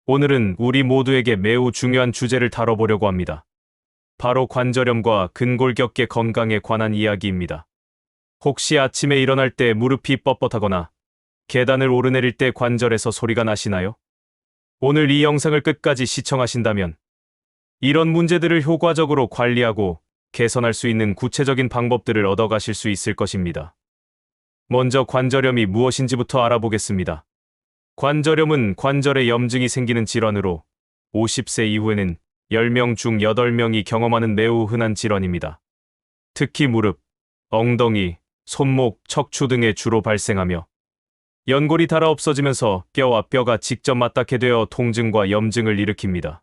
오늘은 우리 모두에게 매우 중요한 주제를 다뤄보려고 합니다. 바로 관절염과 근골격계 건강에 관한 이야기입니다. 혹시 아침에 일어날 때 무릎이 뻣뻣하거나 계단을 오르내릴 때 관절에서 소리가 나시나요? 오늘 이 영상을 끝까지 시청하신다면 이런 문제들을 효과적으로 관리하고 개선할 수 있는 구체적인 방법들을 얻어가실 수 있을 것입니다. 먼저 관절염이 무엇인지부터 알아보겠습니다. 관절염은 관절에 염증이 생기는 질환으로 50세 이후에는 10명 중 8명이 경험하는 매우 흔한 질환입니다. 특히 무릎, 엉덩이, 손목, 척추 등에 주로 발생하며 연골이 닳아 없어지면서 뼈와 뼈가 직접 맞닿게 되어 통증과 염증을 일으킵니다.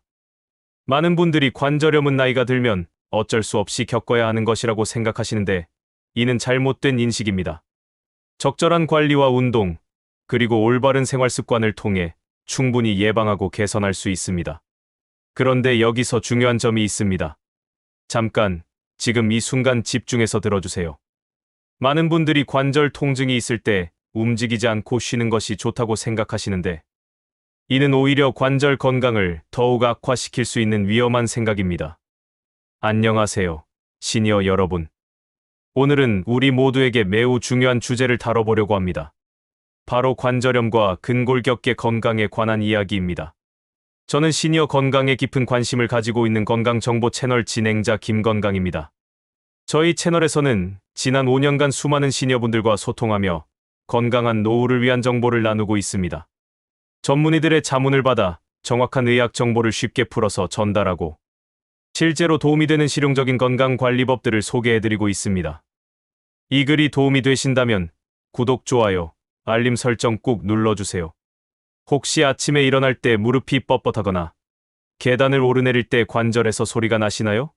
많은 분들이 관절염은 나이가 들면 어쩔 수 없이 겪어야 하는 것이라고 생각하시는데 이는 잘못된 인식입니다. 적절한 관리와 운동, 그리고 올바른 생활 습관을 통해 충분히 예방하고 개선할 수 있습니다. 그런데 여기서 중요한 점이 있습니다. 잠깐, 지금 이 순간 집중해서 들어주세요. 많은 분들이 관절 통증이 있을 때 움직이지 않고 쉬는 것이 좋다고 생각하시는데 이는 오히려 관절 건강을 더욱 악화시킬 수 있는 위험한 생각입니다. 안녕하세요, 시니어 여러분. 오늘은 우리 모두에게 매우 중요한 주제를 다뤄보려고 합니다. 바로 관절염과 근골격계 건강에 관한 이야기입니다. 저는 시니어 건강에 깊은 관심을 가지고 있는 건강정보 채널 진행자 김건강입니다. 저희 채널에서는 지난 5년간 수많은 시니어분들과 소통하며 건강한 노후를 위한 정보를 나누고 있습니다. 전문의들의 자문을 받아 정확한 의학 정보를 쉽게 풀어서 전달하고 실제로 도움이 되는 실용적인 건강관리법들을 소개해드리고 있습니다. 이 글이 도움이 되신다면 구독, 좋아요, 알림 설정 꾹 눌러주세요. 혹시 아침에 일어날 때 무릎이 뻣뻣하거나 계단을 오르내릴 때 관절에서 소리가 나시나요?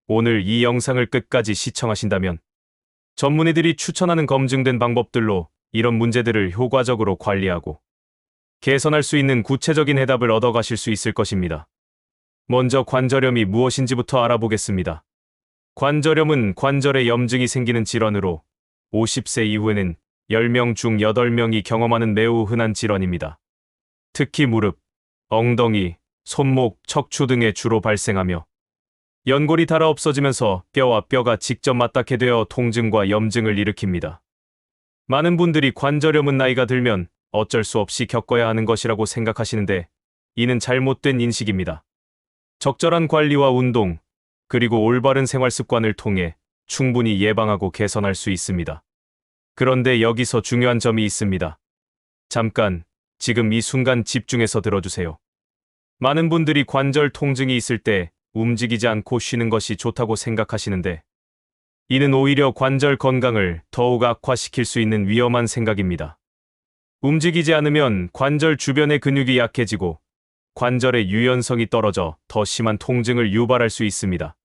오늘 이 영상을 끝까지 시청하신다면 전문의들이 추천하는 검증된 방법들로 이런 문제들을 효과적으로 관리하고 개선할 수 있는 구체적인 해답을 얻어가실 수 있을 것입니다. 먼저 관절염이 무엇인지부터 알아보겠습니다. 관절염은 관절에 염증이 생기는 질환으로 50세 이후에는 10명 중 8명이 경험하는 매우 흔한 질환입니다. 특히 무릎, 엉덩이, 손목, 척추 등에 주로 발생하며 연골이 닳아 없어지면서 뼈와 뼈가 직접 맞닿게 되어 통증과 염증을 일으킵니다. 많은 분들이 관절염은 나이가 들면 어쩔 수 없이 겪어야 하는 것이라고 생각하시는데 이는 잘못된 인식입니다. 적절한 관리와 운동, 그리고 올바른 생활 습관을 통해 충분히 예방하고 개선할 수 있습니다. 그런데 여기서 중요한 점이 있습니다. 잠깐, 지금 이 순간 집중해서 들어주세요. 많은 분들이 관절 통증이 있을 때 움직이지 않고 쉬는 것이 좋다고 생각하시는데 이는 오히려 관절 건강을 더욱 악화시킬 수 있는 위험한 생각입니다. 움직이지 않으면 관절 주변의 근육이 약해지고 관절의 유연성이 떨어져 더 심한 통증을 유발할 수 있습니다.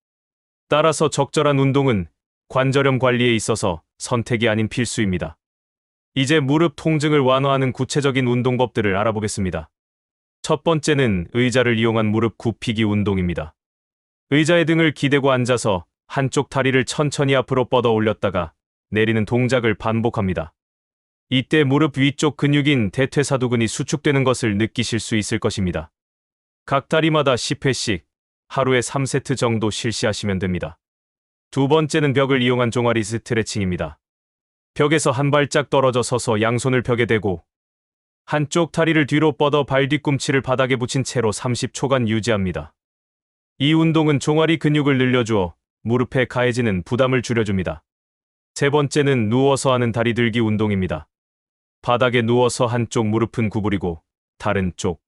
따라서 적절한 운동은 관절염 관리에 있어서 선택이 아닌 필수입니다. 이제 무릎 통증을 완화하는 구체적인 운동법들을 알아보겠습니다. 첫 번째는 의자를 이용한 무릎 굽히기 운동입니다. 의자에 등을 기대고 앉아서 한쪽 다리를 천천히 앞으로 뻗어 올렸다가 내리는 동작을 반복합니다. 이때 무릎 위쪽 근육인 대퇴사두근이 수축되는 것을 느끼실 수 있을 것입니다. 각 다리마다 10회씩 하루에 3세트 정도 실시하시면 됩니다. 두 번째는 벽을 이용한 종아리 스트레칭입니다. 벽에서 한 발짝 떨어져 서서 양손을 벽에 대고 한쪽 다리를 뒤로 뻗어 발 뒤꿈치를 바닥에 붙인 채로 30초간 유지합니다. 이 운동은 종아리 근육을 늘려주어 무릎에 가해지는 부담을 줄여줍니다. 세 번째는 누워서 하는 다리 들기 운동입니다. 바닥에 누워서 한쪽 무릎은 구부리고 다른 쪽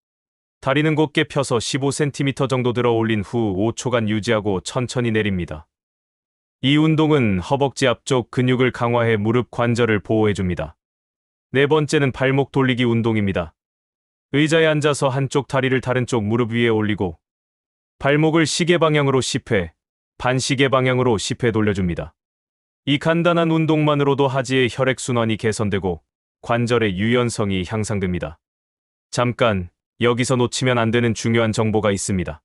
다리는 곧게 펴서 15cm 정도 들어 올린 후 5초간 유지하고 천천히 내립니다. 이 운동은 허벅지 앞쪽 근육을 강화해 무릎 관절을 보호해줍니다. 네 번째는 발목 돌리기 운동입니다. 의자에 앉아서 한쪽 다리를 다른 쪽 무릎 위에 올리고 발목을 시계 방향으로 10회, 반시계 방향으로 10회 돌려줍니다. 이 간단한 운동만으로도 하지의 혈액순환이 개선되고 관절의 유연성이 향상됩니다. 잠깐, 여기서 놓치면 안 되는 중요한 정보가 있습니다.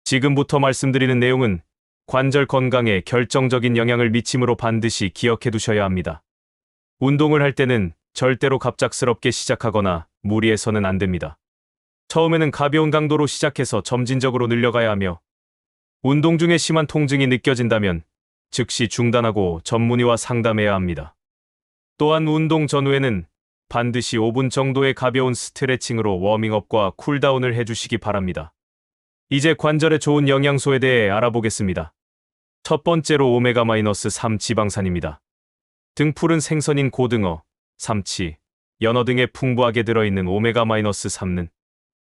지금부터 말씀드리는 내용은 관절 건강에 결정적인 영향을 미치므로 반드시 기억해 두셔야 합니다. 운동을 할 때는 절대로 갑작스럽게 시작하거나 무리해서는 안 됩니다. 처음에는 가벼운 강도로 시작해서 점진적으로 늘려가야 하며 운동 중에 심한 통증이 느껴진다면 즉시 중단하고 전문의와 상담해야 합니다. 또한 운동 전후에는 반드시 5분 정도의 가벼운 스트레칭으로 워밍업과 쿨다운을 해주시기 바랍니다. 이제 관절에 좋은 영양소에 대해 알아보겠습니다. 첫 번째로 오메가-3 지방산입니다. 등푸른 생선인 고등어, 삼치, 연어 등에 풍부하게 들어있는 오메가-3는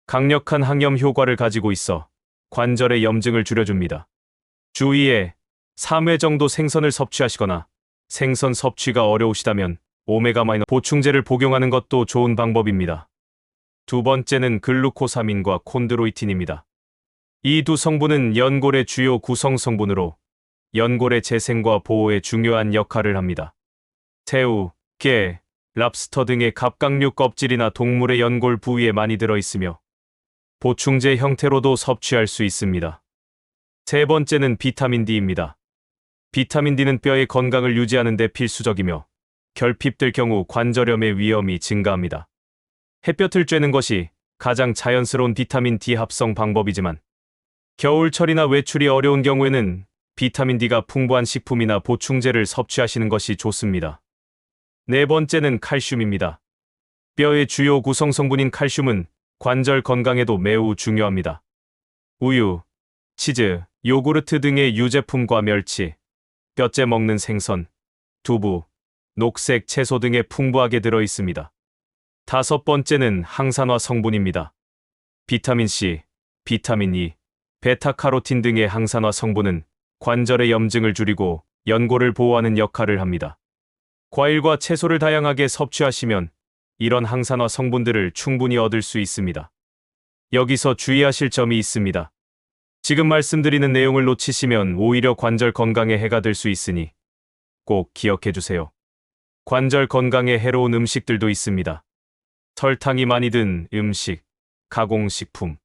강력한 항염 효과를 가지고 있어 관절의 염증을 줄여줍니다. 주의해 3회 정도 생선을 섭취하시거나 생선 섭취가 어려우시다면 오메가- 보충제를 복용하는 것도 좋은 방법입니다. 두 번째는 글루코사민과 콘드로이틴입니다. 이 두 성분은 연골의 주요 구성 성분으로 연골의 재생과 보호에 중요한 역할을 합니다. 새우, 게, 랍스터 등의 갑각류 껍질이나 동물의 연골 부위에 많이 들어있으며 보충제 형태로도 섭취할 수 있습니다. 세 번째는 비타민 D입니다. 비타민 D는 뼈의 건강을 유지하는 데 필수적이며 결핍될 경우 관절염의 위험이 증가합니다. 햇볕을 쬐는 것이 가장 자연스러운 비타민 D 합성 방법이지만 겨울철이나 외출이 어려운 경우에는 비타민 D가 풍부한 식품이나 보충제를 섭취하시는 것이 좋습니다. 네 번째는 칼슘입니다. 뼈의 주요 구성 성분인 칼슘은 관절 건강에도 매우 중요합니다. 우유, 치즈, 요구르트 등의 유제품과 멸치, 뼈째 먹는 생선, 두부, 녹색 채소 등에 풍부하게 들어 있습니다. 다섯 번째는 항산화 성분입니다. 비타민 C, 비타민 E, 베타카로틴 등의 항산화 성분은 관절의 염증을 줄이고 연골을 보호하는 역할을 합니다. 과일과 채소를 다양하게 섭취하시면 이런 항산화 성분들을 충분히 얻을 수 있습니다. 여기서 주의하실 점이 있습니다. 지금 말씀드리는 내용을 놓치시면 오히려 관절 건강에 해가 될 수 있으니 꼭 기억해 주세요. 관절 건강에 해로운 음식들도 있습니다. 설탕이 많이 든 음식, 가공식품,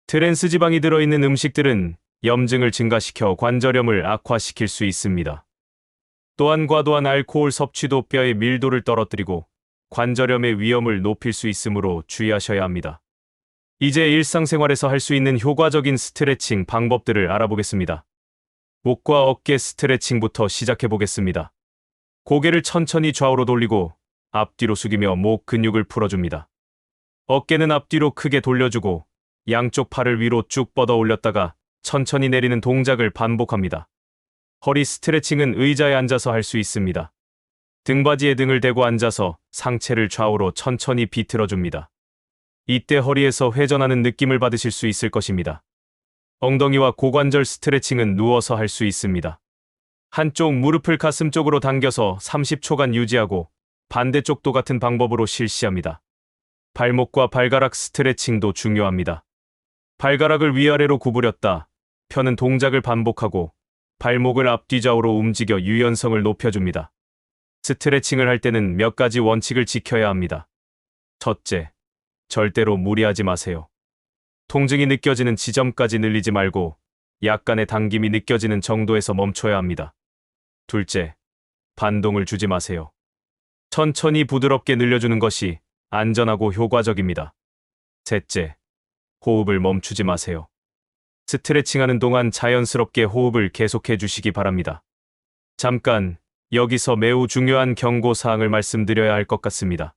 트랜스지방이 들어있는 음식들은 염증을 증가시켜 관절염을 악화시킬 수 있습니다. 또한 과도한 알코올 섭취도 뼈의 밀도를 떨어뜨리고 관절염의 위험을 높일 수 있으므로 주의하셔야 합니다. 이제 일상생활에서 할 수 있는 효과적인 스트레칭 방법들을 알아보겠습니다. 목과 어깨 스트레칭부터 시작해 보겠습니다. 고개를 천천히 좌우로 돌리고 앞뒤로 숙이며 목 근육을 풀어줍니다. 어깨는 앞뒤로 크게 돌려주고 양쪽 팔을 위로 쭉 뻗어 올렸다가 천천히 내리는 동작을 반복합니다. 허리 스트레칭은 의자에 앉아서 할 수 있습니다. 등받이에 등을 대고 앉아서 상체를 좌우로 천천히 비틀어줍니다. 이때 허리에서 회전하는 느낌을 받으실 수 있을 것입니다. 엉덩이와 고관절 스트레칭은 누워서 할 수 있습니다. 한쪽 무릎을 가슴 쪽으로 당겨서 30초간 유지하고 반대쪽도 같은 방법으로 실시합니다. 발목과 발가락 스트레칭도 중요합니다. 발가락을 위아래로 구부렸다 펴는 동작을 반복하고 발목을 앞뒤좌우로 움직여 유연성을 높여줍니다. 스트레칭을 할 때는 몇 가지 원칙을 지켜야 합니다. 첫째, 절대로 무리하지 마세요. 통증이 느껴지는 지점까지 늘리지 말고 약간의 당김이 느껴지는 정도에서 멈춰야 합니다. 둘째, 반동을 주지 마세요. 천천히 부드럽게 늘려주는 것이 안전하고 효과적입니다. 셋째, 호흡을 멈추지 마세요. 스트레칭하는 동안 자연스럽게 호흡을 계속해 주시기 바랍니다. 잠깐, 여기서 매우 중요한 경고사항을 말씀드려야 할 것 같습니다.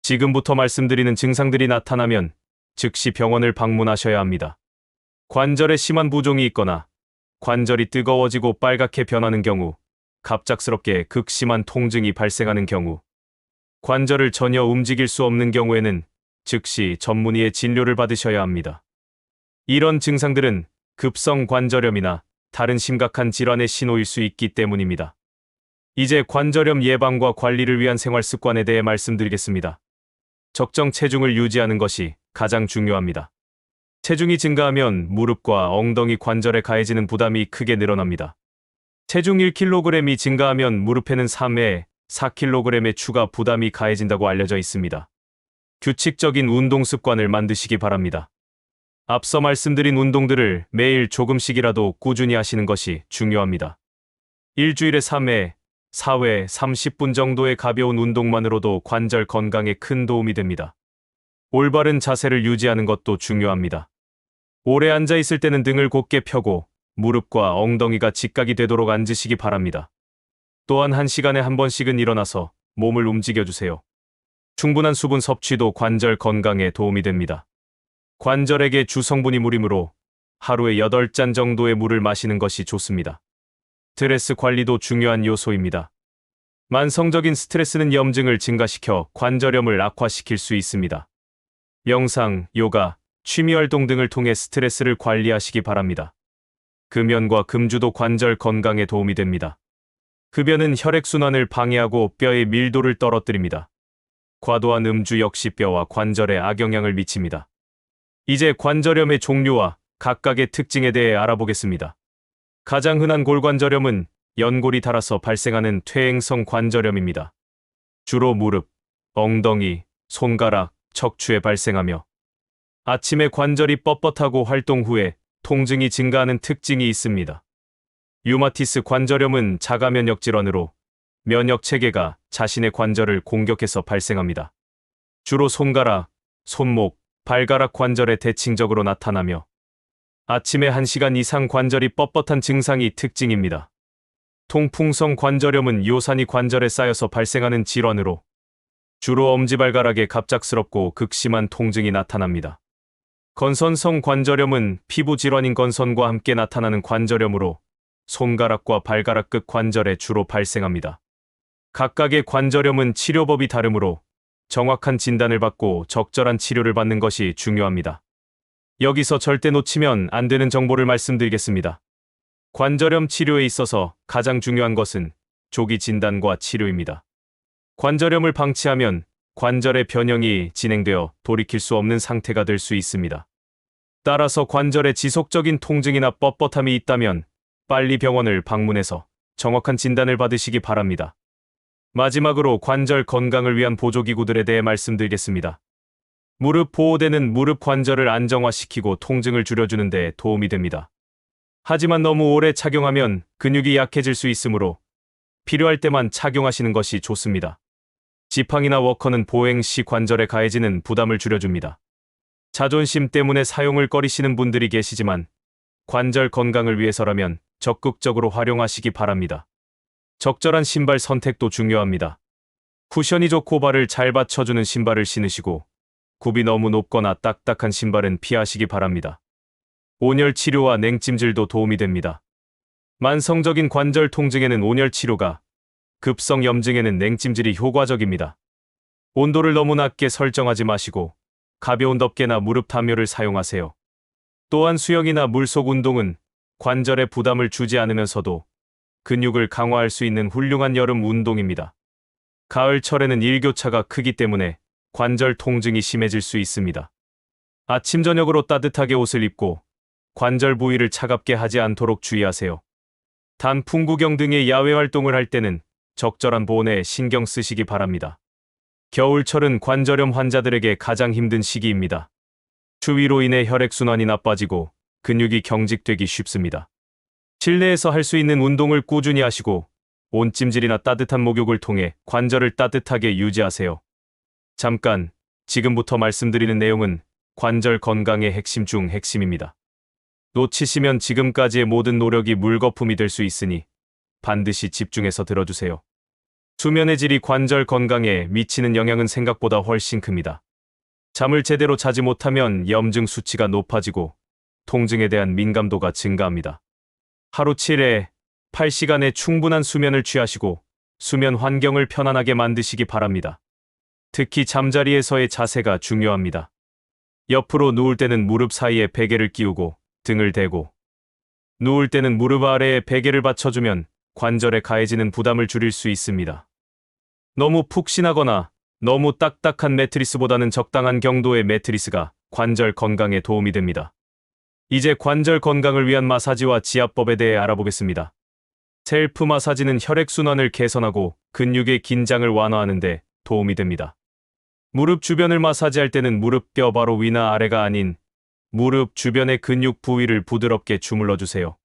지금부터 말씀드리는 증상들이 나타나면 즉시 병원을 방문하셔야 합니다. 관절에 심한 부종이 있거나 관절이 뜨거워지고 빨갛게 변하는 경우, 갑작스럽게 극심한 통증이 발생하는 경우, 관절을 전혀 움직일 수 없는 경우에는 즉시 전문의의 진료를 받으셔야 합니다. 이런 증상들은 급성 관절염이나 다른 심각한 질환의 신호일 수 있기 때문입니다. 이제 관절염 예방과 관리를 위한 생활 습관에 대해 말씀드리겠습니다. 적정 체중을 유지하는 것이 가장 중요합니다. 체중이 증가하면 무릎과 엉덩이 관절에 가해지는 부담이 크게 늘어납니다. 체중 1kg이 증가하면 무릎에는 3회 4kg의 추가 부담이 가해진다고 알려져 있습니다. 규칙적인 운동 습관을 만드시기 바랍니다. 앞서 말씀드린 운동들을 매일 조금씩이라도 꾸준히 하시는 것이 중요합니다. 일주일에 3회, 4회 30분 정도의 가벼운 운동만으로도 관절 건강에 큰 도움이 됩니다. 올바른 자세를 유지하는 것도 중요합니다. 오래 앉아 있을 때는 등을 곧게 펴고 무릎과 엉덩이가 직각이 되도록 앉으시기 바랍니다. 또한 1시간에 한 번씩은 일어나서 몸을 움직여주세요. 충분한 수분 섭취도 관절 건강에 도움이 됩니다. 관절에게 주성분이 물이므로 하루에 8잔 정도의 물을 마시는 것이 좋습니다. 스트레스 관리도 중요한 요소입니다. 만성적인 스트레스는 염증을 증가시켜 관절염을 악화시킬 수 있습니다. 명상, 요가, 취미활동 등을 통해 스트레스를 관리하시기 바랍니다. 금연과 금주도 관절 건강에 도움이 됩니다. 흡연은 혈액순환을 방해하고 뼈의 밀도를 떨어뜨립니다. 과도한 음주 역시 뼈와 관절에 악영향을 미칩니다. 이제 관절염의 종류와 각각의 특징에 대해 알아보겠습니다. 가장 흔한 골관절염은 연골이 닳아서 발생하는 퇴행성 관절염입니다. 주로 무릎, 엉덩이, 손가락, 척추에 발생하며 아침에 관절이 뻣뻣하고 활동 후에 통증이 증가하는 특징이 있습니다. 류마티스 관절염은 자가 면역 질환으로 면역 체계가 자신의 관절을 공격해서 발생합니다. 주로 손가락, 손목, 발가락 관절에 대칭적으로 나타나며 아침에 1시간 이상 관절이 뻣뻣한 증상이 특징입니다. 통풍성 관절염은 요산이 관절에 쌓여서 발생하는 질환으로 주로 엄지발가락에 갑작스럽고 극심한 통증이 나타납니다. 건선성 관절염은 피부 질환인 건선과 함께 나타나는 관절염으로 손가락과 발가락 끝 관절에 주로 발생합니다. 각각의 관절염은 치료법이 다르므로 정확한 진단을 받고 적절한 치료를 받는 것이 중요합니다. 여기서 절대 놓치면 안 되는 정보를 말씀드리겠습니다. 관절염 치료에 있어서 가장 중요한 것은 조기 진단과 치료입니다. 관절염을 방치하면 관절의 변형이 진행되어 돌이킬 수 없는 상태가 될 수 있습니다. 따라서 관절에 지속적인 통증이나 뻣뻣함이 있다면 빨리 병원을 방문해서 정확한 진단을 받으시기 바랍니다. 마지막으로 관절 건강을 위한 보조기구들에 대해 말씀드리겠습니다. 무릎 보호대는 무릎 관절을 안정화시키고 통증을 줄여주는 데 도움이 됩니다. 하지만 너무 오래 착용하면 근육이 약해질 수 있으므로 필요할 때만 착용하시는 것이 좋습니다. 지팡이나 워커는 보행 시 관절에 가해지는 부담을 줄여줍니다. 자존심 때문에 사용을 꺼리시는 분들이 계시지만 관절 건강을 위해서라면 적극적으로 활용하시기 바랍니다. 적절한 신발 선택도 중요합니다. 쿠션이 좋고 발을 잘 받쳐주는 신발을 신으시고 굽이 너무 높거나 딱딱한 신발은 피하시기 바랍니다. 온열 치료와 냉찜질도 도움이 됩니다. 만성적인 관절 통증에는 온열 치료가, 급성 염증에는 냉찜질이 효과적입니다. 온도를 너무 낮게 설정하지 마시고 가벼운 덮개나 무릎 담요를 사용하세요. 또한 수영이나 물속 운동은 관절에 부담을 주지 않으면서도 근육을 강화할 수 있는 훌륭한 여름 운동입니다. 가을철에는 일교차가 크기 때문에 관절 통증이 심해질 수 있습니다. 아침 저녁으로 따뜻하게 옷을 입고 관절 부위를 차갑게 하지 않도록 주의하세요. 단풍 구경 등의 야외 활동을 할 때는 적절한 보온에 신경 쓰시기 바랍니다. 겨울철은 관절염 환자들에게 가장 힘든 시기입니다. 추위로 인해 혈액순환이 나빠지고 근육이 경직되기 쉽습니다. 실내에서 할 수 있는 운동을 꾸준히 하시고 온찜질이나 따뜻한 목욕을 통해 관절을 따뜻하게 유지하세요. 잠깐, 지금부터 말씀드리는 내용은 관절 건강의 핵심 중 핵심입니다. 놓치시면 지금까지의 모든 노력이 물거품이 될 수 있으니 반드시 집중해서 들어주세요. 수면의 질이 관절 건강에 미치는 영향은 생각보다 훨씬 큽니다. 잠을 제대로 자지 못하면 염증 수치가 높아지고 통증에 대한 민감도가 증가합니다. 하루 7회 8시간의 충분한 수면을 취하시고 수면 환경을 편안하게 만드시기 바랍니다. 특히 잠자리에서의 자세가 중요합니다. 옆으로 누울 때는 무릎 사이에 베개를 끼우고 등을 대고 누울 때는 무릎 아래에 베개를 받쳐주면 관절에 가해지는 부담을 줄일 수 있습니다. 너무 푹신하거나 너무 딱딱한 매트리스보다는 적당한 경도의 매트리스가 관절 건강에 도움이 됩니다. 이제 관절 건강을 위한 마사지와 지압법에 대해 알아보겠습니다. 셀프 마사지는 혈액순환을 개선하고 근육의 긴장을 완화하는 데 도움이 됩니다. 무릎 주변을 마사지할 때는 무릎뼈 바로 위나 아래가 아닌 무릎 주변의 근육 부위를 부드럽게 주물러 주세요.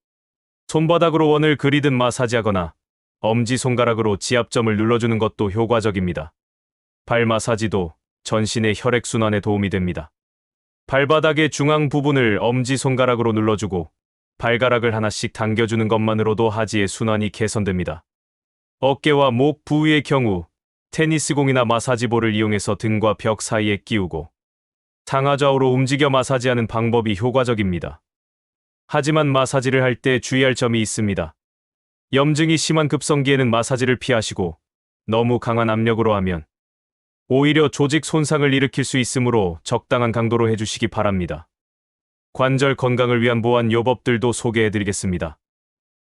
손바닥으로 원을 그리듯 마사지하거나 엄지손가락으로 지압점을 눌러주는 것도 효과적입니다. 발 마사지도 전신의 혈액순환에 도움이 됩니다. 발바닥의 중앙 부분을 엄지손가락으로 눌러주고 발가락을 하나씩 당겨주는 것만으로도 하지의 순환이 개선됩니다. 어깨와 목 부위의 경우 테니스공이나 마사지볼을 이용해서 등과 벽 사이에 끼우고 상하좌우로 움직여 마사지하는 방법이 효과적입니다. 하지만 마사지를 할 때 주의할 점이 있습니다. 염증이 심한 급성기에는 마사지를 피하시고 너무 강한 압력으로 하면 오히려 조직 손상을 일으킬 수 있으므로 적당한 강도로 해주시기 바랍니다. 관절 건강을 위한 보완 요법들도 소개해드리겠습니다.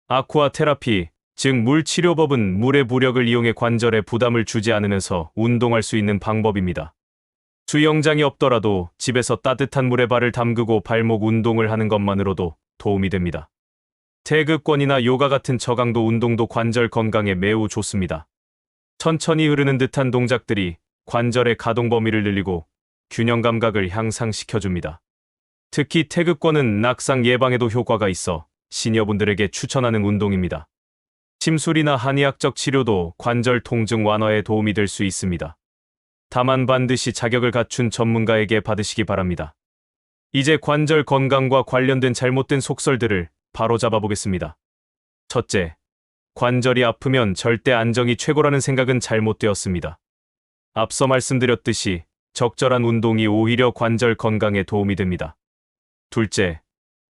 아쿠아 테라피, 즉 물치료법은 물의 부력을 이용해 관절에 부담을 주지 않으면서 운동할 수 있는 방법입니다. 수영장이 없더라도 집에서 따뜻한 물에 발을 담그고 발목 운동을 하는 것만으로도 도움이 됩니다. 태극권이나 요가 같은 저강도 운동도 관절 건강에 매우 좋습니다. 천천히 흐르는 듯한 동작들이 관절의 가동 범위를 늘리고 균형 감각을 향상시켜줍니다. 특히 태극권은 낙상 예방에도 효과가 있어 시니어분들에게 추천하는 운동입니다. 침술이나 한의학적 치료도 관절 통증 완화에 도움이 될 수 있습니다. 다만 반드시 자격을 갖춘 전문가에게 받으시기 바랍니다. 이제 관절 건강과 관련된 잘못된 속설들을 바로잡아 보겠습니다. 첫째, 관절이 아프면 절대 안정이 최고라는 생각은 잘못되었습니다. 앞서 말씀드렸듯이 적절한 운동이 오히려 관절 건강에 도움이 됩니다. 둘째,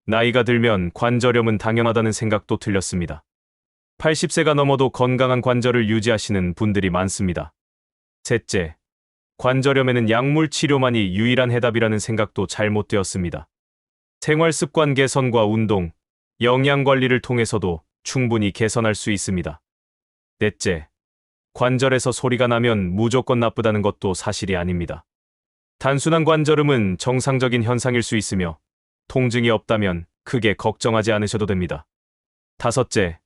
나이가 들면 관절염은 당연하다는 생각도 틀렸습니다. 80세가 넘어도 건강한 관절을 유지하시는 분들이 많습니다. 셋째, 관절염에는 약물 치료만이 유일한 해답이라는 생각도 잘못되었습니다. 생활습관 개선과 운동, 영양 관리를 통해서도 충분히 개선할 수 있습니다. 넷째, 관절에서 소리가 나면 무조건 나쁘다는 것도 사실이 아닙니다. 단순한 관절염은 정상적인 현상일 수 있으며 통증이 없다면 크게 걱정하지 않으셔도 됩니다. 다섯째,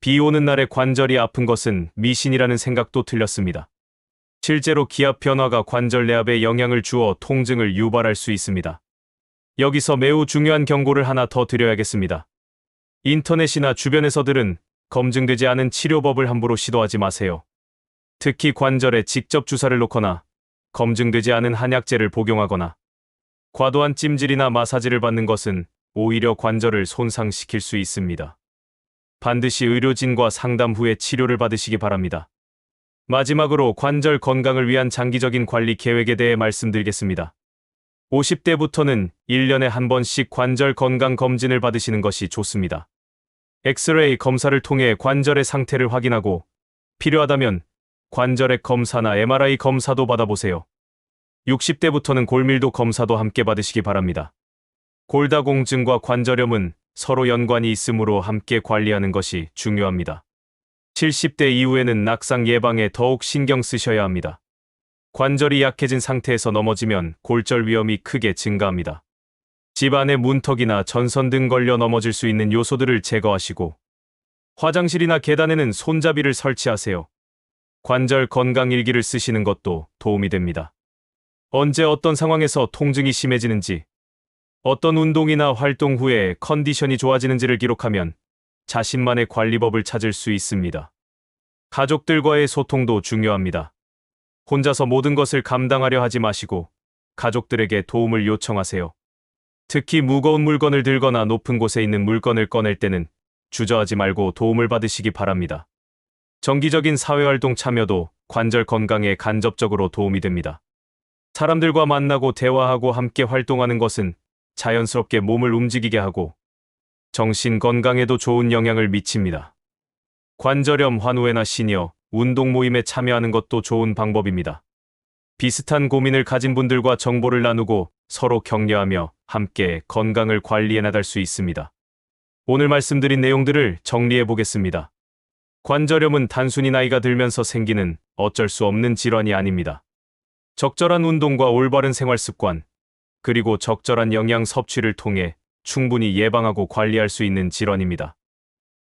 비 오는 날에 관절이 아픈 것은 미신이라는 생각도 틀렸습니다. 실제로 기압 변화가 관절 내압에 영향을 주어 통증을 유발할 수 있습니다. 여기서 매우 중요한 경고를 하나 더 드려야겠습니다. 인터넷이나 주변에서 들은 검증되지 않은 치료법을 함부로 시도하지 마세요. 특히 관절에 직접 주사를 놓거나 검증되지 않은 한약재를 복용하거나 과도한 찜질이나 마사지를 받는 것은 오히려 관절을 손상시킬 수 있습니다. 반드시 의료진과 상담 후에 치료를 받으시기 바랍니다. 마지막으로 관절 건강을 위한 장기적인 관리 계획에 대해 말씀드리겠습니다. 50대부터는 1년에 한 번씩 관절 건강 검진을 받으시는 것이 좋습니다. 엑스레이 검사를 통해 관절의 상태를 확인하고 필요하다면 관절액 검사나 MRI 검사도 받아보세요. 60대부터는 골밀도 검사도 함께 받으시기 바랍니다. 골다공증과 관절염은 서로 연관이 있으므로 함께 관리하는 것이 중요합니다. 70대 이후에는 낙상 예방에 더욱 신경 쓰셔야 합니다. 관절이 약해진 상태에서 넘어지면 골절 위험이 크게 증가합니다. 집안의 문턱이나 전선 등 걸려 넘어질 수 있는 요소들을 제거하시고 화장실이나 계단에는 손잡이를 설치하세요. 관절 건강 일기를 쓰시는 것도 도움이 됩니다. 언제 어떤 상황에서 통증이 심해지는지, 어떤 운동이나 활동 후에 컨디션이 좋아지는지를 기록하면 자신만의 관리법을 찾을 수 있습니다. 가족들과의 소통도 중요합니다. 혼자서 모든 것을 감당하려 하지 마시고 가족들에게 도움을 요청하세요. 특히 무거운 물건을 들거나 높은 곳에 있는 물건을 꺼낼 때는 주저하지 말고 도움을 받으시기 바랍니다. 정기적인 사회활동 참여도 관절 건강에 간접적으로 도움이 됩니다. 사람들과 만나고 대화하고 함께 활동하는 것은 자연스럽게 몸을 움직이게 하고 정신 건강에도 좋은 영향을 미칩니다. 관절염 환우회나 시니어, 운동 모임에 참여하는 것도 좋은 방법입니다. 비슷한 고민을 가진 분들과 정보를 나누고 서로 격려하며 함께 건강을 관리해 나갈 수 있습니다. 오늘 말씀드린 내용들을 정리해 보겠습니다. 관절염은 단순히 나이가 들면서 생기는 어쩔 수 없는 질환이 아닙니다. 적절한 운동과 올바른 생활 습관, 그리고 적절한 영양 섭취를 통해 충분히 예방하고 관리할 수 있는 질환입니다.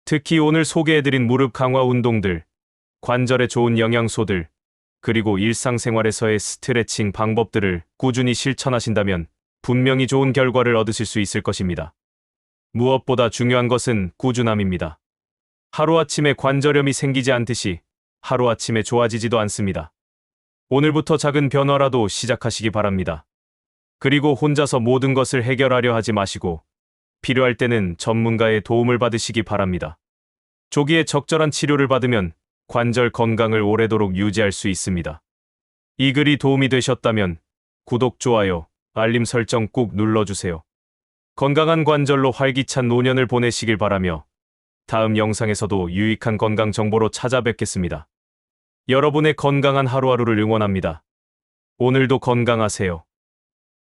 특히 오늘 소개해드린 무릎 강화 운동들, 관절에 좋은 영양소들, 그리고 일상생활에서의 스트레칭 방법들을 꾸준히 실천하신다면 분명히 좋은 결과를 얻으실 수 있을 것입니다. 무엇보다 중요한 것은 꾸준함입니다. 하루아침에 관절염이 생기지 않듯이 하루아침에 좋아지지도 않습니다. 오늘부터 작은 변화라도 시작하시기 바랍니다. 그리고 혼자서 모든 것을 해결하려 하지 마시고 필요할 때는 전문가의 도움을 받으시기 바랍니다. 조기에 적절한 치료를 받으면 관절 건강을 오래도록 유지할 수 있습니다. 이 글이 도움이 되셨다면 구독, 좋아요, 알림 설정 꾹 눌러주세요. 건강한 관절로 활기찬 노년을 보내시길 바라며 다음 영상에서도 유익한 건강 정보로 찾아뵙겠습니다. 여러분의 건강한 하루하루를 응원합니다. 오늘도 건강하세요.